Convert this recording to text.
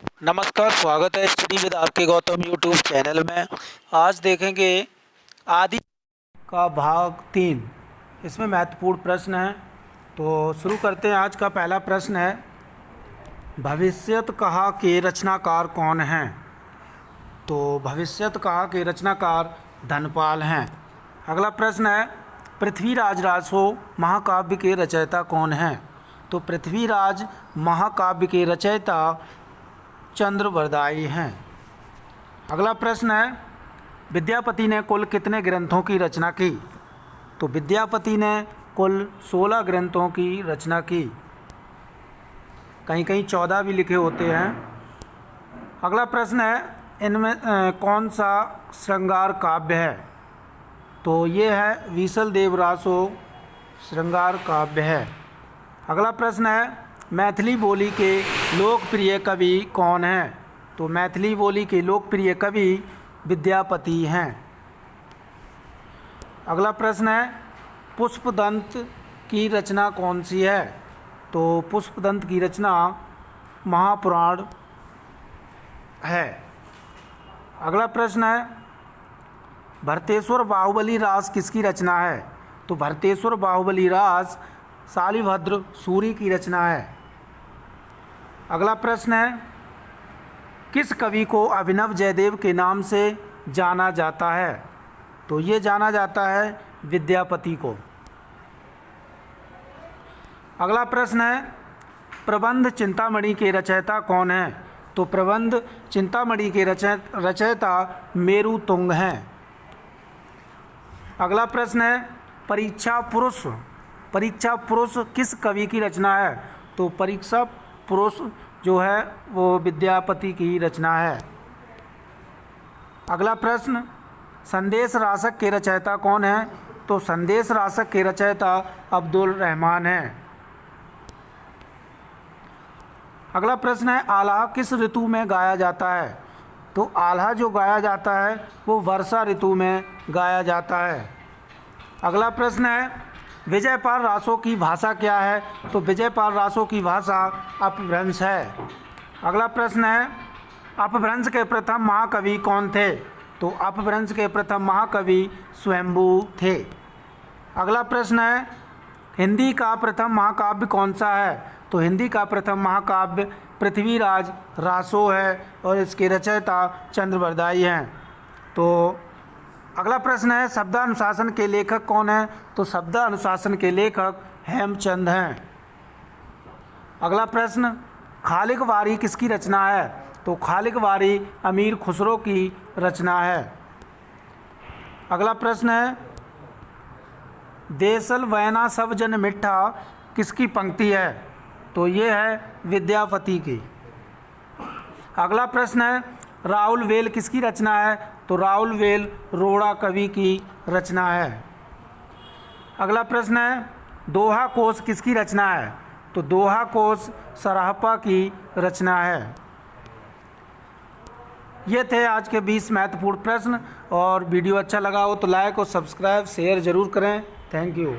नमस्कार, स्वागत है स्टडी विद आपके गौतम यूट्यूब चैनल में। आज देखेंगे आदि का भाग 3। इसमें महत्वपूर्ण प्रश्न है, तो शुरू करते हैं। आज का पहला प्रश्न है, भविष्यत कहा के रचनाकार कौन हैं? तो भविष्यत कहा के रचनाकार धनपाल हैं। अगला प्रश्न है, पृथ्वीराज रासो महाकाव्य के रचयिता कौन हैं? तो पृथ्वीराज महाकाव्य के रचयिता चंद्रवरदाई हैं। अगला प्रश्न है, विद्यापति ने कुल कितने ग्रंथों की रचना की? तो विद्यापति ने कुल 16 ग्रंथों की रचना की। कहीं कहीं 14 भी लिखे होते हैं। अगला प्रश्न है, इनमें कौन सा श्रृंगार काव्य है? तो ये है विसल देव रासो श्रृंगार काव्य है। अगला प्रश्न है, मैथिली बोली के लोकप्रिय कवि कौन हैं? तो मैथिली बोली के लोकप्रिय कवि विद्यापति हैं। अगला प्रश्न है, पुष्पदंत की रचना कौन सी है? तो पुष्पदंत की रचना महापुराण है। अगला प्रश्न है, भरतेश्वर बाहुबली रास किसकी रचना है? तो भरतेश्वर बाहुबली रास शालिभद्र सूरी की रचना है। अगला प्रश्न है, किस कवि को अभिनव जयदेव के नाम से जाना जाता है? तो ये जाना जाता है विद्यापति को। अगला प्रश्न है, प्रबंध चिंतामणि के रचयिता कौन हैं? तो प्रबंध चिंतामणि के रचयिता मेरु तुंग हैं। अगला प्रश्न है, परीक्षा पुरुष किस कवि की रचना है? तो परीक्षा पुरुष जो है वो विद्यापति की रचना है। अगला प्रश्न, संदेश रासक के रचयिता कौन है? तो संदेश रासक के रचयिता अब्दुल रहमान हैं। अगला प्रश्न है, आल्हा किस ऋतु में गाया जाता है? तो आल्हा जो गाया जाता है वो वर्षा ऋतु में गाया जाता है। अगला प्रश्न है, विजयपाल रासो की भाषा क्या है? तो विजयपाल रासो की भाषा अपभ्रंश है। अगला प्रश्न है, अपभ्रंश के प्रथम महाकवि कौन थे? तो अपभ्रंश के प्रथम महाकवि स्वयंभू थे। अगला प्रश्न है, हिंदी का प्रथम महाकाव्य कौन सा है? तो हिंदी का प्रथम महाकाव्य पृथ्वीराज रासो है और इसके रचयिता चंद्रवरदाई हैं। तो अगला प्रश्न है, शब्दानुशासन के लेखक कौन है? तो शब्दानुशासन के लेखक हेमचंद हैं। अगला प्रश्न, खालिक वारी किसकी रचना है? तो खालिक वारी अमीर खुसरो की रचना है। अगला प्रश्न है, देसल वैना सब जन मिठा किसकी पंक्ति है? तो ये है विद्यापति की। अगला प्रश्न है, राहुल वेल किसकी रचना है? तो राहुल वेल रोड़ा कवि की रचना है। अगला प्रश्न है, दोहा कोश किसकी रचना है? तो दोहा कोश सराहपा की रचना है। ये थे आज के 20 महत्वपूर्ण प्रश्न। और वीडियो अच्छा लगा हो तो लाइक और सब्सक्राइब शेयर ज़रूर करें। Thank you.